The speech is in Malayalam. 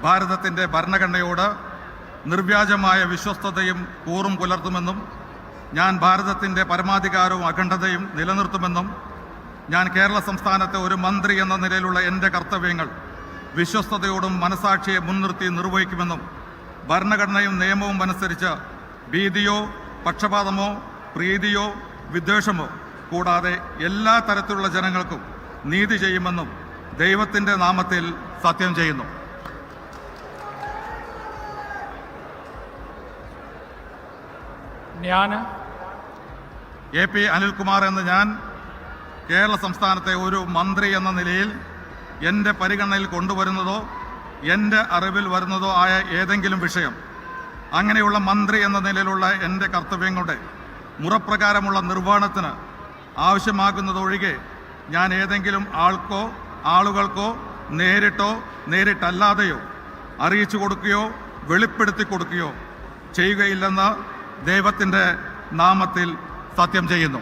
ഭാരതത്തിൻ്റെ ഭരണഘടനയോട് നിർവ്യാജമായ വിശ്വസ്തതയും കൂറും പുലർത്തുമെന്നും ഞാൻ ഭാരതത്തിൻ്റെ പരമാധികാരവും അഖണ്ഡതയും നിലനിർത്തുമെന്നും ഞാൻ കേരള സംസ്ഥാനത്തെ ഒരു മന്ത്രി എന്ന നിലയിലുള്ള എൻ്റെ കർത്തവ്യങ്ങൾ വിശ്വസ്തയോടും മനസാക്ഷിയെ മുൻനിർത്തി നിർവഹിക്കുമെന്നും ഭരണഘടനയും നിയമവും അനുസരിച്ച് ഭീതിയോ പക്ഷപാതമോ പ്രീതിയോ വിദ്വേഷമോ കൂടാതെ എല്ലാ തരത്തിലുള്ള ജനങ്ങൾക്കും നീതി ചെയ്യുമെന്നും ദൈവത്തിൻ്റെ നാമത്തിൽ സത്യം ചെയ്യുന്നു. ഞാൻ എ.പി. അനിൽകുമാർ എന്ന ഞാൻ കേരള സംസ്ഥാനത്തെ ഒരു മന്ത്രി എന്ന നിലയിൽ എൻ്റെ പരിഗണനയിൽ കൊണ്ടുവരുന്നതോ എൻ്റെ അറിവിൽ വരുന്നതോ ആയ ഏതെങ്കിലും വിഷയം അങ്ങനെയുള്ള മന്ത്രി എന്ന നിലയിലുള്ള എൻ്റെ കർത്തവ്യങ്ങളുടെ മുറപ്രകാരമുള്ള നിർവഹണത്തിന് ആവശ്യമാകുന്നതൊഴികെ ഞാൻ ഏതെങ്കിലും ആളുകൾക്കോ നേരിട്ടോ നേരിട്ടല്ലാതെയോ അറിയിച്ചു കൊടുക്കുകയോ വെളിപ്പെടുത്തി കൊടുക്കുകയോ ചെയ്യുകയില്ലെന്ന് ദൈവത്തിൻ്റെ നാമത്തിൽ സത്യം ചെയ്യുന്നു.